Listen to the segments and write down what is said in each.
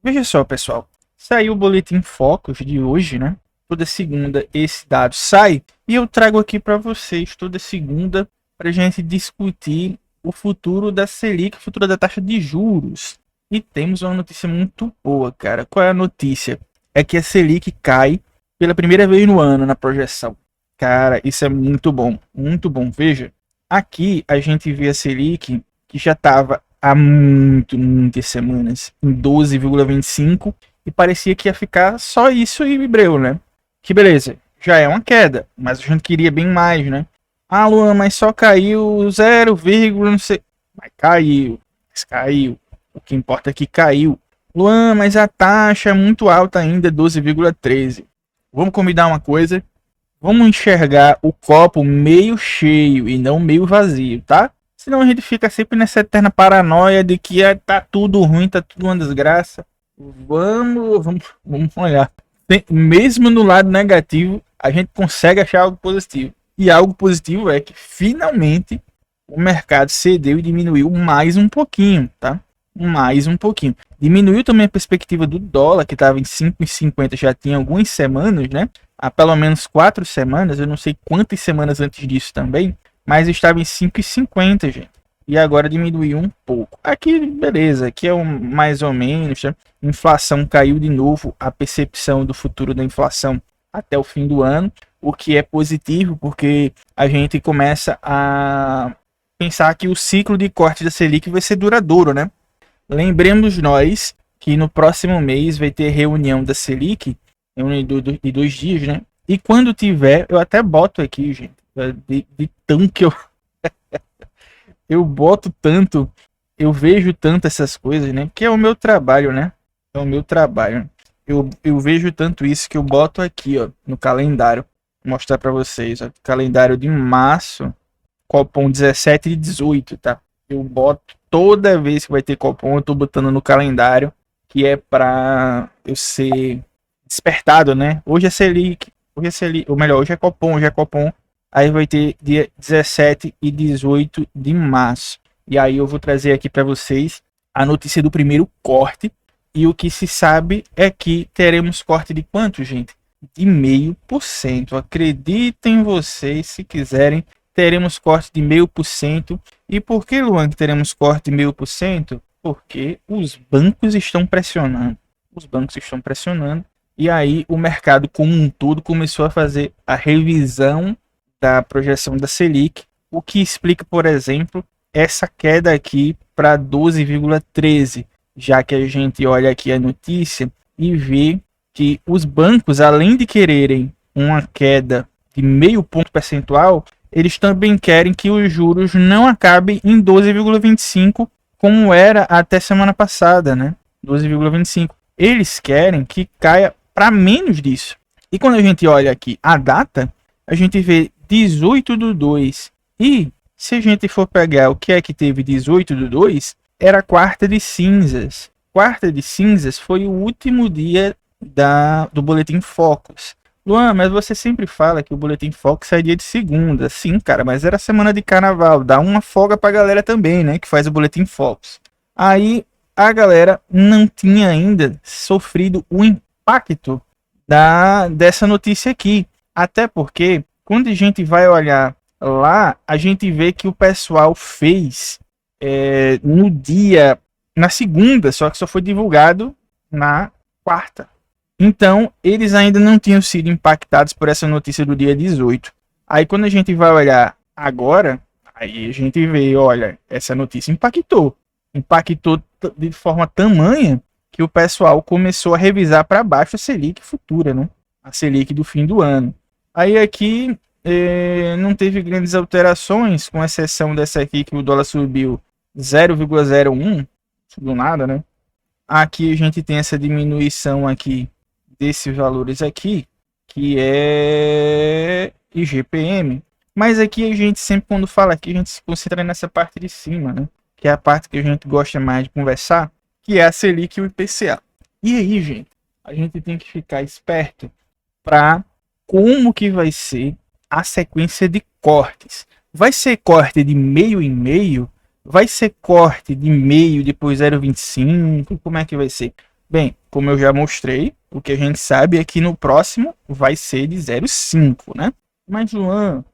Veja só, pessoal. Saiu o Boletim Focus de hoje, né? Toda segunda esse dado sai e eu trago aqui para vocês toda segunda para a gente discutir o futuro da Selic, o futuro da taxa de juros. E temos uma notícia muito boa, cara. Qual é a notícia? É que a Selic cai pela primeira vez no ano na projeção. Cara, isso é muito bom, muito bom. Veja, aqui a gente vê a Selic que já estava há muitas semanas em 12,25 e parecia que ia ficar só isso e breu, né? Que beleza, já é uma queda, mas a gente queria bem mais, né? Ah, Luan, mas só caiu 0, não sei. Mas caiu, mas caiu. O que importa é que caiu. Luan, mas a taxa é muito alta ainda, 12,13. Vamos combinar uma coisa? Vamos enxergar o copo meio cheio e não meio vazio, tá? Senão a gente fica sempre nessa eterna paranoia de que tá tudo ruim, tá tudo uma desgraça. Vamos olhar. Mesmo no lado negativo, a gente consegue achar algo positivo. E algo positivo é que finalmente o mercado cedeu e diminuiu mais um pouquinho, tá? Mais um pouquinho. Diminuiu também a perspectiva do dólar, que estava em 5,50 já tinha algumas semanas, né? Há pelo menos 4 semanas, eu não sei quantas semanas antes disso também, mas estava em 5,50, gente. E agora diminuiu um pouco. Aqui, beleza, aqui é mais ou menos, né? Inflação caiu de novo, a percepção do futuro da inflação até o fim do ano, o que é positivo, porque a gente começa a pensar que o ciclo de corte da Selic vai ser duradouro, né? Lembremos nós que no próximo mês vai ter reunião da Selic, de 2 dias, né? E quando tiver, eu até boto aqui, gente, de tão que eu boto tanto, eu vejo tanto essas coisas, né? Que é o meu trabalho, né? É o meu trabalho. Eu vejo tanto isso que eu boto aqui, ó, no calendário. Vou mostrar para vocês, ó, calendário de março, Copom 17 e 18, tá? Eu boto toda vez que vai ter Copom, eu tô botando no calendário, que é para eu ser despertado, né? Hoje é Selic, ou melhor, hoje é Copom. Aí vai ter dia 17 e 18 de março. E aí eu vou trazer aqui para vocês a notícia do primeiro corte. E o que se sabe é que teremos corte de quanto, gente? De 0,5%. Acreditem vocês, se quiserem, teremos corte de 0,5%. E por que, Luan, que teremos corte de 0,5%? Porque os bancos estão pressionando. Os bancos estão pressionando. E aí o mercado como um todo começou a fazer a revisão da projeção da Selic, o que explica, por exemplo, essa queda aqui para 12,13, já que a gente olha aqui a notícia e vê que os bancos, além de quererem uma queda de 0,5 ponto percentual, eles também querem que os juros não acabem em 12,25, como era até semana passada, né? 12,25. Eles querem que caia para menos disso. E quando a gente olha aqui a data, a gente vê 18/2. E se a gente for pegar o que é que teve 18/2, era quarta de cinzas. Quarta de cinzas foi o último dia do Boletim Focus. Luan, mas você sempre fala que o Boletim Focus é dia de segunda. Sim, cara, mas era semana de carnaval. Dá uma folga pra galera também, né? Que faz o Boletim Focus. Aí a galera não tinha ainda sofrido o impacto dessa notícia aqui. Até porque, quando a gente vai olhar lá, a gente vê que o pessoal fez no dia, na segunda, só que só foi divulgado na quarta. Então, eles ainda não tinham sido impactados por essa notícia do dia 18. Aí, quando a gente vai olhar agora, aí a gente vê, olha, essa notícia impactou. Impactou de forma tamanha que o pessoal começou a revisar para baixo a Selic futura, né? A Selic do fim do ano. Aí aqui não teve grandes alterações, com exceção dessa aqui que o dólar subiu 0,01, do nada, né? Aqui a gente tem essa diminuição aqui desses valores aqui, que é IGPM. Mas aqui a gente sempre, quando fala aqui, a gente se concentra nessa parte de cima, né? Que é a parte que a gente gosta mais de conversar, que é a Selic e o IPCA. E aí, gente, a gente tem que ficar esperto para como que vai ser a sequência de cortes. Vai ser corte de meio em meio? Vai ser corte de meio, depois 0,25? Como é que vai ser? Bem, como eu já mostrei, o que a gente sabe é que no próximo vai ser de 0,5, né? Mas, Luan,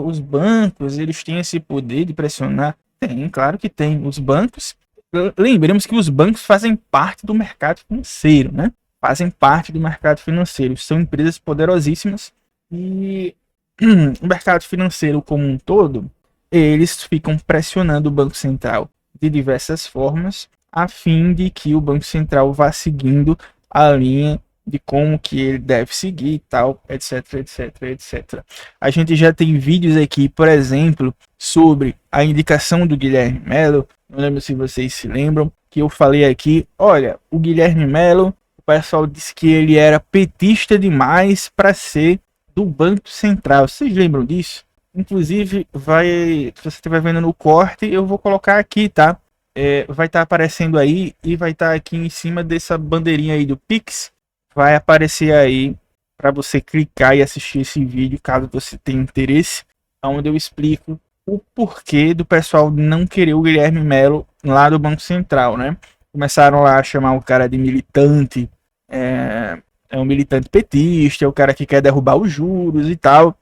os bancos, eles têm esse poder de pressionar? Tem, claro que tem. Os bancos, lembremos que os bancos fazem parte do mercado financeiro, né? Fazem parte do mercado financeiro. São empresas poderosíssimas e o mercado financeiro como um todo, eles ficam pressionando o Banco Central de diversas formas, a fim de que o Banco Central vá seguindo a linha de como que ele deve seguir e tal, etc, etc, etc. A gente já tem vídeos aqui, por exemplo, sobre a indicação do Guilherme Melo, não lembro se vocês se lembram, que eu falei aqui, olha, o Guilherme Melo, o pessoal disse que ele era petista demais para ser do Banco Central. Vocês lembram disso? Inclusive, se você estiver vendo no corte, eu vou colocar aqui, tá? Vai estar aparecendo aí e vai estar aqui em cima dessa bandeirinha aí do Pix. Vai aparecer aí para você clicar e assistir esse vídeo, caso você tenha interesse, onde eu explico o porquê do pessoal não querer o Guilherme Melo lá do Banco Central, né? Começaram lá a chamar o cara de militante, é um militante petista, é o cara que quer derrubar os juros e tal.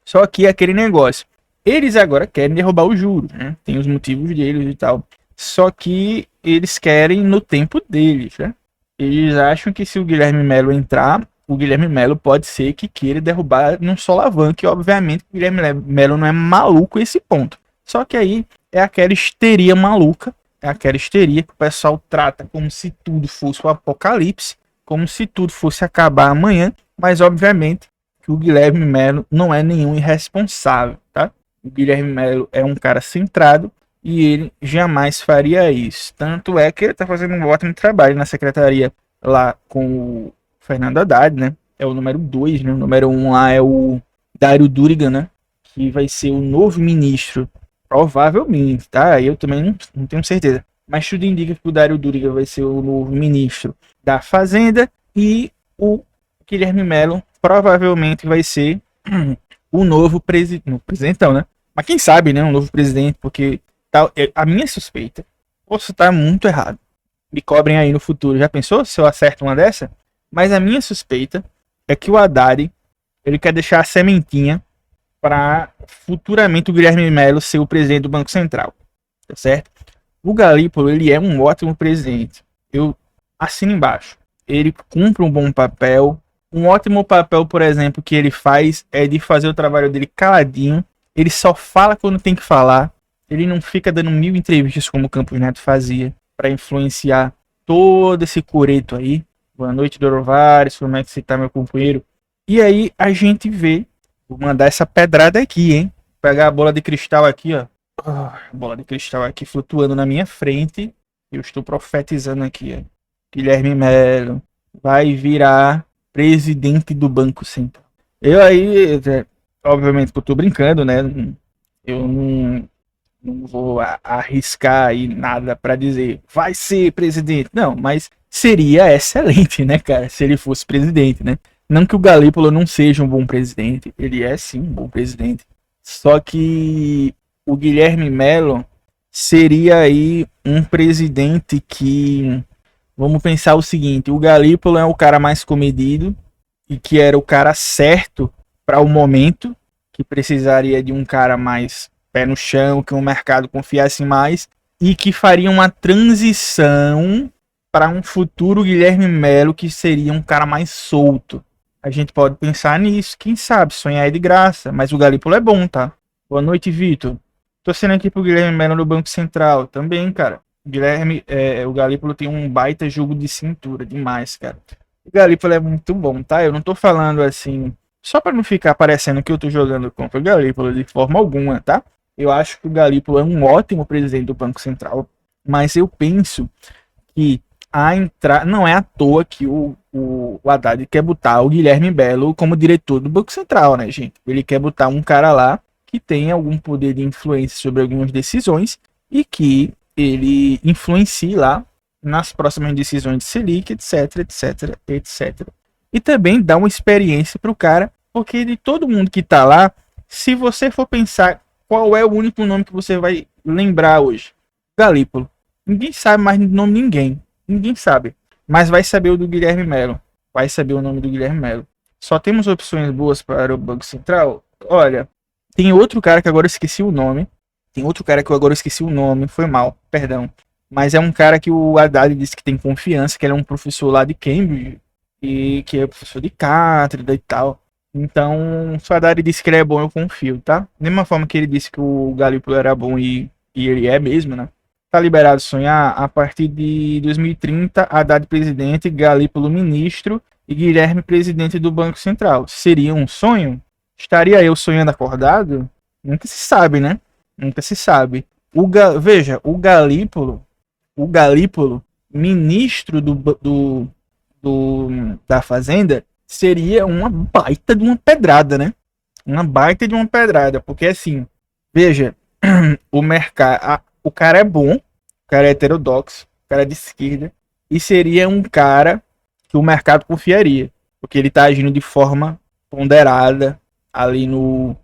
Só que aquele negócio, eles agora querem derrubar os juros, né? Tem os motivos deles e tal. Só que eles querem no tempo deles, né? Eles acham que se o Guilherme Melo entrar, o Guilherme Melo pode ser que queira derrubar num solavanco. E obviamente o Guilherme Melo não é maluco a esse ponto. Só que aí é aquela histeria maluca, é aquela histeria que o pessoal trata como se tudo fosse o apocalipse, como se tudo fosse acabar amanhã, mas obviamente que o Guilherme Melo não é nenhum irresponsável, tá? O Guilherme Melo é um cara centrado e ele jamais faria isso. Tanto é que ele está fazendo um ótimo trabalho na secretaria lá com o Fernando Haddad, né? É o número 2, né? O número 1 lá é o Dário Durigan, né? Que vai ser o novo ministro, provavelmente, tá? Eu também não tenho certeza. Mas tudo indica que o Dário Durigan vai ser o novo ministro da Fazenda e o Guilherme Melo provavelmente vai ser o novo presidentão, né? Mas quem sabe, né? Um novo presidente, porque a minha suspeita, posso estar muito errado. Me cobrem aí no futuro. Já pensou se eu acerto uma dessa? Mas a minha suspeita é que o Haddad, ele quer deixar a sementinha para futuramente o Guilherme Melo ser o presidente do Banco Central. Tá certo? O Galípolo, ele é um ótimo presidente. Eu assino embaixo. Ele cumpre um bom papel. Um ótimo papel, por exemplo, que ele faz é de fazer o trabalho dele caladinho. Ele só fala quando tem que falar. Ele não fica dando 1000 entrevistas como o Campos Neto fazia para influenciar todo esse coreto aí. Boa noite, Dorovares, como é que você tá, meu companheiro? E aí a gente vê, vou mandar essa pedrada aqui, hein? Pegar a bola de cristal aqui, ó. Bola de cristal aqui flutuando na minha frente. Eu estou profetizando aqui, ó. Guilherme Melo vai virar presidente do Banco Central. Eu aí, obviamente que eu tô brincando, né? Eu não vou arriscar aí nada para dizer vai ser presidente. Não, mas seria excelente, né, cara, se ele fosse presidente, né? Não que o Galípolo não seja um bom presidente, ele é sim um bom presidente. Só que o Guilherme Melo seria aí um presidente que, vamos pensar o seguinte, o Galípolo é o cara mais comedido e que era o cara certo para o momento, que precisaria de um cara mais pé no chão, que o mercado confiasse mais e que faria uma transição para um futuro Guilherme Melo que seria um cara mais solto. A gente pode pensar nisso, quem sabe, sonhar é de graça, mas o Galípolo é bom, tá? Boa noite, Vitor. Tô sendo aqui pro Guilherme Melo no Banco Central também, cara. O Galípolo tem um baita jogo de cintura, demais, cara. O Galípolo é muito bom, tá? Eu não tô falando assim, só para não ficar parecendo que eu tô jogando contra o Galípolo de forma alguma, tá? Eu acho que o Galípolo é um ótimo presidente do Banco Central, mas eu penso que não é à toa que o Haddad quer botar o Guilherme Melo como diretor do Banco Central, né, gente? Ele quer botar um cara lá que tem algum poder de influência sobre algumas decisões e que ele influencie lá nas próximas decisões de Selic, etc, etc, etc. E também dá uma experiência para o cara, porque de todo mundo que está lá, se você for pensar qual é o único nome que você vai lembrar hoje, Galípolo. Ninguém sabe mais o nome de ninguém. Ninguém sabe. Mas vai saber o do Guilherme Melo. Vai saber o nome do Guilherme Melo. Só temos opções boas para o Banco Central? Olha, tem outro cara que agora eu esqueci o nome. Foi mal, perdão. Mas é um cara que o Haddad disse que tem confiança, que ele é um professor lá de Cambridge e que é professor de cátedra e tal. Então, se o Haddad disse que ele é bom, eu confio, tá? Da mesma forma que ele disse que o Galípolo era bom e ele é mesmo, né? Tá liberado sonhar a partir de 2030, Haddad presidente, Galípolo ministro e Guilherme presidente do Banco Central. Seria um sonho? Estaria eu sonhando acordado? Nunca se sabe, né? Nunca se sabe. Veja, o Galípolo, ministro da Fazenda, seria uma baita de uma pedrada, né? Uma baita de uma pedrada, porque assim, veja, o mercado, o cara é bom, o cara é heterodoxo, o cara é de esquerda, e seria um cara que o mercado confiaria, porque ele tá agindo de forma ponderada ali no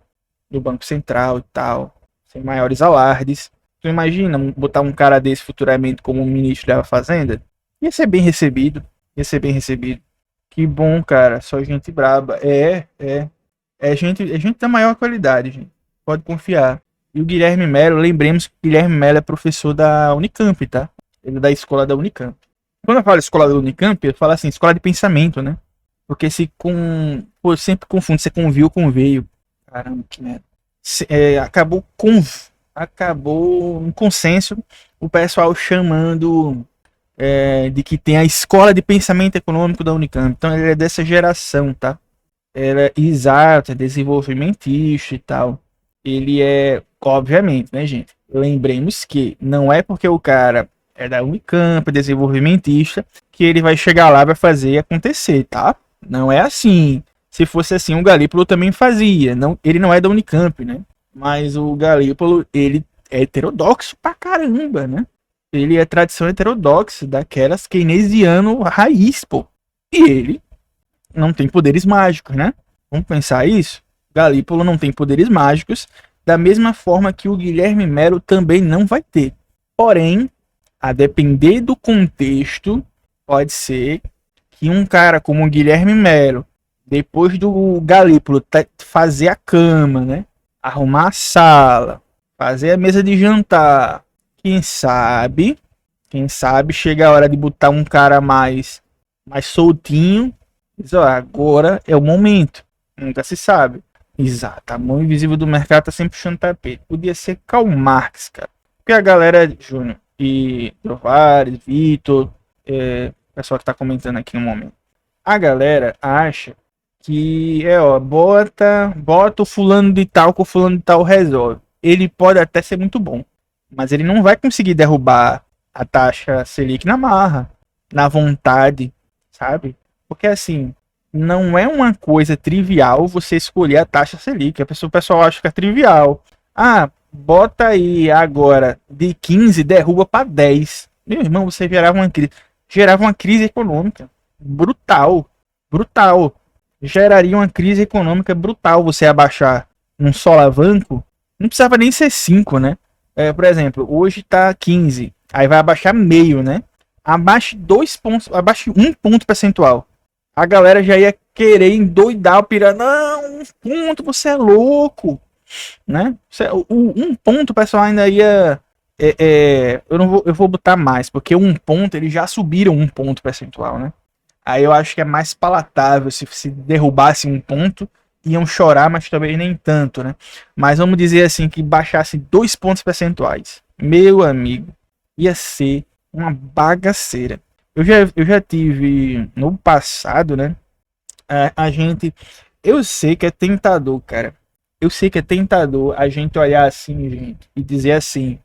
Banco Central e tal, sem maiores alardes. Tu imagina botar um cara desse futuramente como ministro da Fazenda? Ia ser bem recebido, ia ser bem recebido. Que bom, cara, só gente braba. É gente da maior qualidade, gente. Pode confiar. E o Guilherme Melo, lembremos que o Guilherme Melo é professor da Unicamp, tá? Ele é da escola da Unicamp. Quando eu falo escola da Unicamp, eu falo assim, escola de pensamento, né? Porque pô, eu sempre confundo se é com viu ou com veio. Caramba, que merda. Acabou um consenso, o pessoal chamando de que tem a escola de pensamento econômico da Unicamp. Então ele é dessa geração, tá? Ela é exato, é desenvolvimentista e tal. Ele é, obviamente, né, gente? Lembremos que não é porque o cara é da Unicamp, é desenvolvimentista, que ele vai chegar lá e vai fazer acontecer, tá? Não é assim. Se fosse assim, o Galípolo também fazia. Não, ele não é da Unicamp, né? Mas o Galípolo, ele é heterodoxo pra caramba, né? Ele é tradição heterodoxa, daquelas keynesiano raiz, pô. E ele não tem poderes mágicos, né? Vamos pensar isso? Galípolo não tem poderes mágicos, da mesma forma que o Guilherme Melo também não vai ter. Porém, a depender do contexto, pode ser que um cara como o Guilherme Melo, depois do Galípolo fazer a cama, né? Arrumar a sala, fazer a mesa de jantar, quem sabe chega a hora de botar um cara mais soltinho. Diz, ó, agora é o momento. Nunca se sabe. Exato, a mão invisível do mercado tá sempre puxando tapete. Podia ser Karl Marx, cara. Porque a galera, Júnior e Trovares, Vitor, pessoal que tá comentando aqui no momento. A galera acha que bota o fulano de tal que o fulano de tal resolve. Ele pode até ser muito bom, mas ele não vai conseguir derrubar a taxa Selic na marra, na vontade, sabe? Porque assim, não é uma coisa trivial você escolher a taxa Selic. O pessoal acha que é trivial. Ah, bota aí agora de 15, derruba para 10. Meu irmão, você gerava uma crise econômica brutal, brutal. Geraria uma crise econômica brutal você abaixar um solavanco. Não precisava nem ser 5, né? Por exemplo, hoje tá 15, aí vai abaixar meio, né? Abaixe 2 pontos, abaixe 1 ponto percentual. A galera já ia querer endoidar o piranha. Não, 1 ponto, você é louco, né? O 1 ponto, o pessoal ainda ia. Eu vou botar mais, porque 1 ponto eles já subiram 1 ponto percentual, né? Aí eu acho que é mais palatável se derrubasse 1 ponto, iam chorar, mas também nem tanto, né? Mas vamos dizer assim que baixasse 2 pontos percentuais, meu amigo, ia ser uma bagaceira. Eu já tive no passado, né? Eu sei que é tentador, cara. Eu sei que é tentador a gente olhar assim, gente, e dizer assim: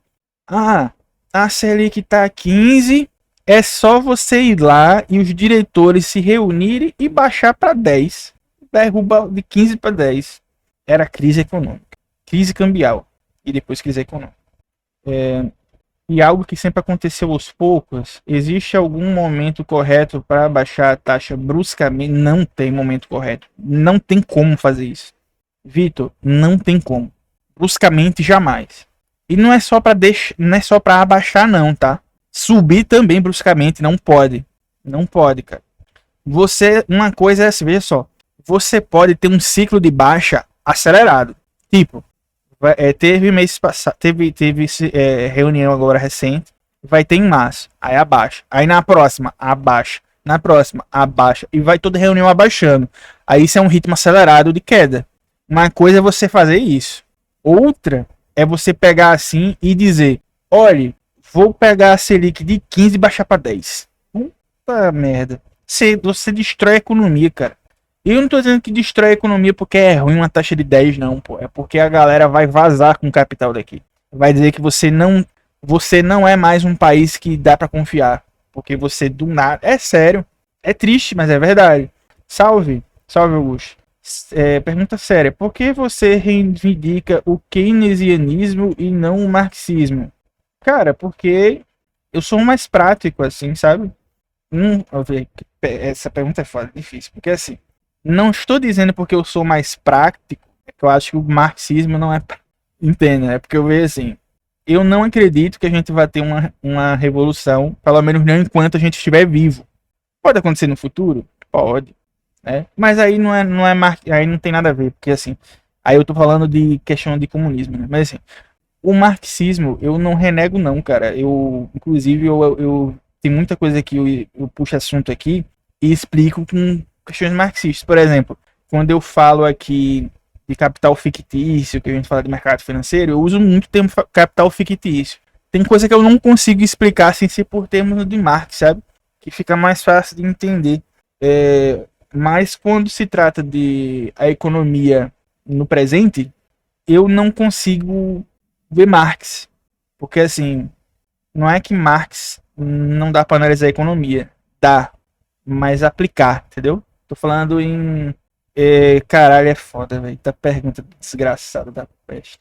ah, a Selic tá 15, é só você ir lá e os diretores se reunirem e baixar para 10. Derruba de 15 para 10. Era crise econômica, crise cambial e depois crise econômica. E algo que sempre aconteceu aos poucos, existe algum momento correto para baixar a taxa bruscamente? Não tem momento correto. Não tem como fazer isso. Vitor, não tem como. Bruscamente jamais. E não é só para abaixar não, tá? Subir também bruscamente não pode. Não pode, cara. Uma coisa é assim, veja só. Você pode ter um ciclo de baixa acelerado. Tipo, teve mês passado, teve reunião agora recente, vai ter em março, aí abaixa. Aí na próxima, abaixa. Na próxima, abaixa. E vai toda reunião abaixando. Aí isso é um ritmo acelerado de queda. Uma coisa é você fazer isso. Outra é você pegar assim e dizer: olha, vou pegar a Selic de 15 e baixar para 10. Puta merda. Você destrói a economia, cara. E eu não tô dizendo que destrói a economia porque é ruim uma taxa de 10, não, pô. É porque a galera vai vazar com o capital daqui. Vai dizer que você não é mais um país que dá para confiar. Porque você do nada. É sério. É triste, mas é verdade. Salve. Salve, Augusto. Pergunta séria. Por que você reivindica o keynesianismo e não o marxismo? Cara, porque eu sou mais prático, assim, sabe? Essa pergunta é foda, difícil. Porque assim, não estou dizendo porque eu sou mais prático, é que eu acho que o marxismo não é. Entenda, é porque eu vejo assim. Eu não acredito que a gente vai ter uma revolução, pelo menos não enquanto a gente estiver vivo. Pode acontecer no futuro? Pode. Né? Mas aí aí não tem nada a ver, porque assim, aí eu tô falando de questão de comunismo, né? Mas assim, o marxismo eu não renego não, cara. Inclusive, eu tem muita coisa que eu puxo assunto aqui e explico com questões marxistas. Por exemplo, quando eu falo aqui de capital fictício, que a gente fala de mercado financeiro, eu uso muito o termo capital fictício. Tem coisa que eu não consigo explicar sem ser por termos de Marx, sabe? Que fica mais fácil de entender. Mas quando se trata de a economia no presente, eu não consigo ver Marx. Porque assim, não é que Marx não dá para analisar a economia. Dá, mas aplicar, entendeu? Tô falando em. Caralho, é foda, velho. Tá pergunta desgraçada da peste.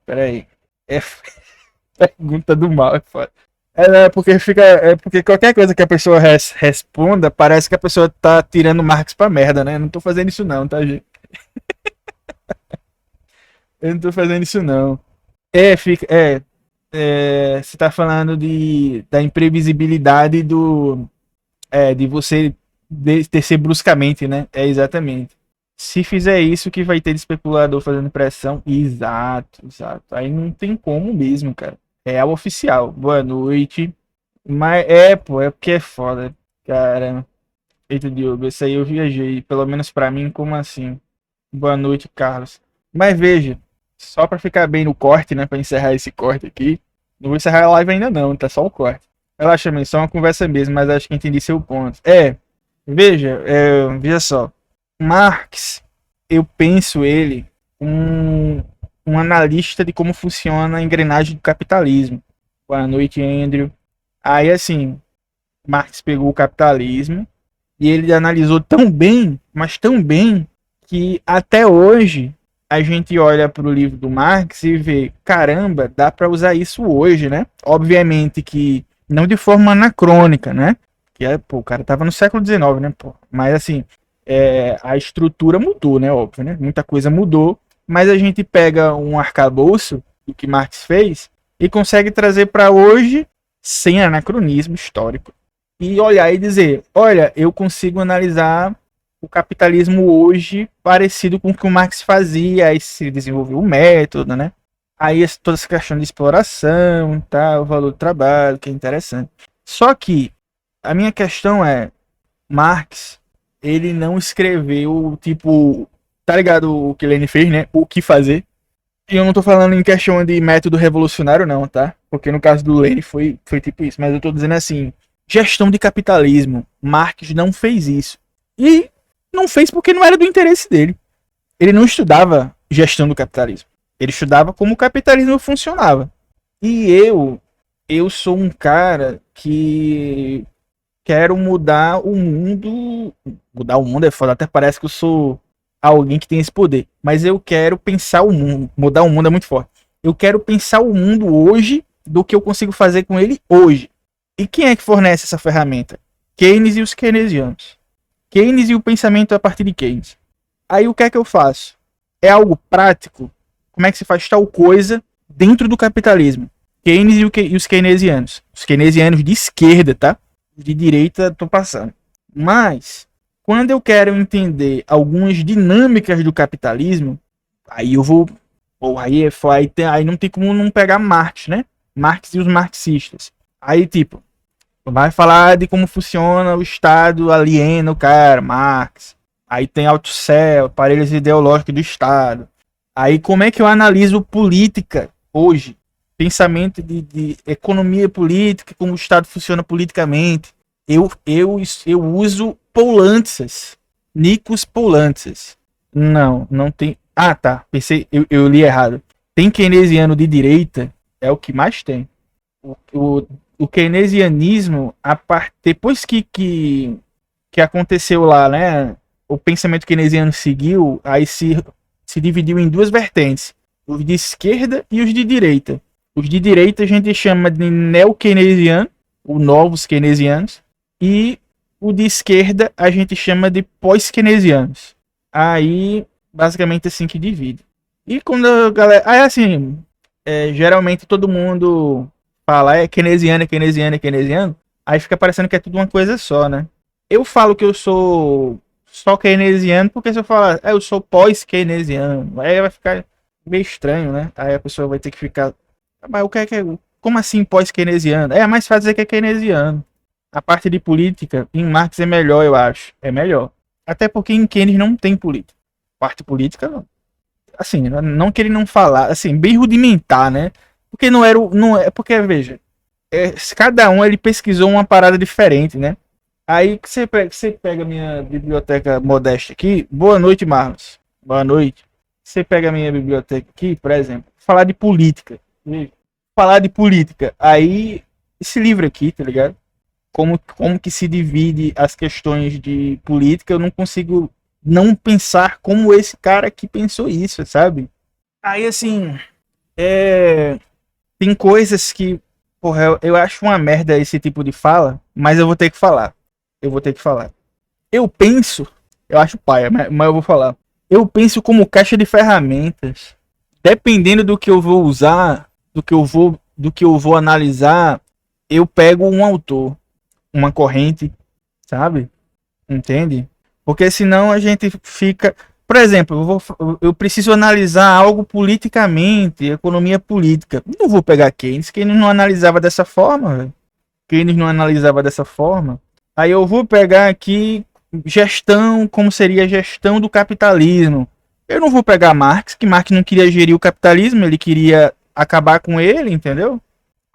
Peraí. É pergunta do mal, é foda. É porque qualquer coisa que a pessoa responda, parece que a pessoa tá tirando Marx pra merda, né? Eu não tô fazendo isso não, tá, gente? Eu não tô fazendo isso não. Fica. Você tá falando da imprevisibilidade de você descer bruscamente, né? Exatamente. Se fizer isso, que vai ter de especulador fazendo pressão. Exato, exato. Aí não tem como mesmo, cara. É o oficial. Boa noite. Mas pô, é porque é foda. Cara. Eita, Diogo, esse aí eu viajei. Pelo menos pra mim, como assim? Boa noite, Carlos. Mas veja, só pra ficar bem no corte, né? Pra encerrar esse corte aqui. Não vou encerrar a live ainda não, tá só o corte. Relaxa, só uma conversa mesmo, mas acho que entendi seu ponto. Veja só. Marx, eu penso ele um analista de como funciona a engrenagem do capitalismo. Boa noite, Andrew. Aí, assim, Marx pegou o capitalismo e ele analisou tão bem, mas tão bem, que até hoje a gente olha para o livro do Marx e vê, caramba, dá para usar isso hoje, né? Obviamente que não de forma anacrônica, né? Pô, o cara tava no século XIX, né? Pô? Mas assim, a estrutura mudou, né? Óbvio, né? Muita coisa mudou, mas a gente pega um arcabouço do que Marx fez e consegue trazer para hoje sem anacronismo histórico e olhar e dizer, olha, eu consigo analisar o capitalismo hoje parecido com o que o Marx fazia, aí se desenvolveu o método, né? Aí toda essa questão de exploração, tá, o valor do trabalho, que é interessante. Só que a minha questão é, Marx, ele não escreveu, tipo, tá ligado o que Lenin fez, né? O que fazer. E eu não tô falando em questão de método revolucionário, não, tá? Porque no caso do Lenin foi tipo isso. Mas eu tô dizendo assim, gestão de capitalismo. Marx não fez isso. E não fez porque não era do interesse dele. Ele não estudava gestão do capitalismo. Ele estudava como o capitalismo funcionava. E eu sou um cara que quero mudar o mundo. Mudar o mundo é foda, até parece que eu sou alguém que tem esse poder. Mas eu quero pensar o mundo. Mudar o mundo é muito forte. Eu quero pensar o mundo hoje do que eu consigo fazer com ele hoje. E quem é que fornece essa ferramenta? Keynes e os keynesianos. Keynes e o pensamento a partir de Keynes. Aí o que é que eu faço? É algo prático? Como é que se faz tal coisa dentro do capitalismo? Keynes e os keynesianos. Os keynesianos de esquerda, tá? de direita tô passando. Mas, quando eu quero entender algumas dinâmicas do capitalismo, aí eu vou. Porra, aí não tem como não pegar Marx, né? Marx e os marxistas. Aí, tipo, vai falar de como funciona o Estado aliena o cara, Marx. Aí tem autocel, aparelhos ideológicos do Estado. Aí como é que eu analiso política hoje? Pensamento de economia política, como o Estado funciona politicamente. Eu uso Poulantzas. Nikos Poulantzas. Não tem. Ah, tá. Pensei, eu li errado. Tem keynesiano de direita, é o que mais tem. O, o keynesianismo, depois que aconteceu lá, né? O pensamento keynesiano seguiu, aí se dividiu em duas vertentes: os de esquerda e os de direita. Os de direita a gente chama de neo-keynesiano, os novos keynesianos, e o de esquerda a gente chama de pós-keynesianos. Aí, basicamente assim que divide. E quando a galera. Aí assim, geralmente todo mundo fala keynesiano, é keynesiano, é keynesiano. Aí fica parecendo que é tudo uma coisa só, né? Eu falo que eu sou só keynesiano porque se eu falar, eu sou pós-keynesiano, aí vai ficar meio estranho, né? Aí a pessoa vai ter que ficar, mas o que é como assim pós-keynesiano? É mais fácil dizer que é keynesiano. A parte de política em Marx é melhor, eu acho. É melhor. Até porque em Keynes não tem política. Parte política, não. Assim, não que ele não falar, assim, bem rudimentar, né? Porque não era não é porque veja, cada um ele pesquisou uma parada diferente, né? Aí que você pega a minha biblioteca modesta aqui. Boa noite, Marlos. Boa noite. Você pega a minha biblioteca aqui, por exemplo, falar de política. Falar de política. Aí, esse livro aqui, tá ligado? Como que se divide as questões de política, eu não consigo não pensar como esse cara aqui pensou isso, sabe? Aí, assim, tem coisas que, porra, eu acho uma merda esse tipo de fala, mas eu vou ter que falar. Eu vou ter que falar. Eu penso, eu acho paia, mas eu vou falar. Eu penso como caixa de ferramentas. Dependendo do que eu vou usar, do que eu vou analisar, eu pego um autor, uma corrente, sabe? Entende? Porque senão a gente fica. Por exemplo, eu preciso analisar algo politicamente, economia política. Não vou pegar Keynes, Keynes não analisava dessa forma, velho. Keynes não analisava dessa forma. Aí eu vou pegar aqui gestão, como seria a gestão do capitalismo. Eu não vou pegar Marx, que Marx não queria gerir o capitalismo, ele queria acabar com ele, entendeu?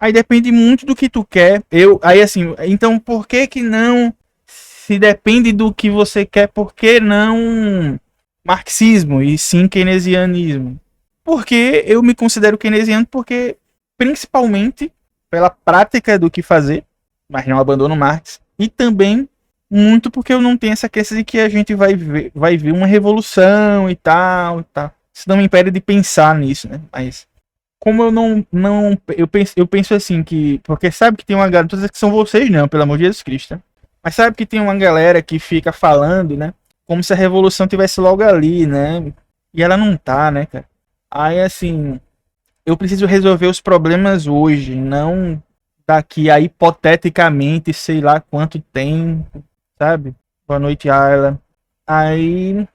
Aí depende muito do que tu quer. Aí assim, então por que que não, se depende do que você quer, por que não marxismo e sim keynesianismo? Porque eu me considero keynesiano porque principalmente pela prática do que fazer, mas não abandono Marx, e também muito porque eu não tenho essa crença de que a gente vai ver uma revolução e tal, e tal. Isso não me impede de pensar nisso, né? Mas como eu não eu penso assim que, porque sabe que tem uma galera, não tô dizendo que são vocês não, pelo amor de Jesus Cristo, né? Mas sabe que tem uma galera que fica falando, né? Como se a revolução tivesse logo ali, né? E ela não tá, né, cara? Aí assim, eu preciso resolver os problemas hoje, não daqui a hipoteticamente, sei lá quanto tempo, sabe? Boa noite, Ayla. Aí,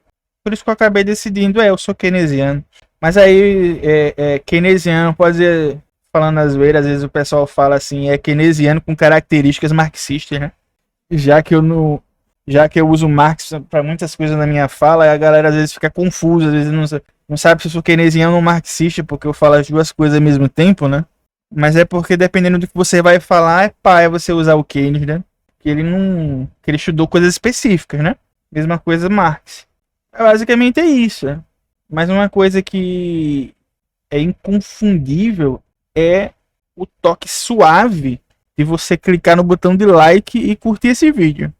por isso que eu acabei decidindo, eu sou keynesiano. Mas aí, keynesiano, pode ser, falando às vezes o pessoal fala assim, é keynesiano com características marxistas, né? Já que eu não, já que eu uso Marx para muitas coisas na minha fala, a galera às vezes fica confusa, às vezes não sabe se eu sou keynesiano ou marxista, porque eu falo as duas coisas ao mesmo tempo, né? Mas é porque dependendo do que você vai falar, é você usar o Keynes, né? Que ele não. Que ele estudou coisas específicas, né? Mesma coisa Marx. Basicamente é isso. Né? Mas uma coisa que é inconfundível é o toque suave de você clicar no botão de like e curtir esse vídeo.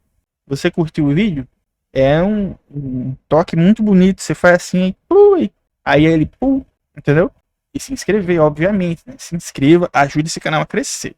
Você curtiu o vídeo? É um toque muito bonito. Você faz assim, aí ele, entendeu? E se inscrever, obviamente. Né? Se inscreva, ajude esse canal a crescer.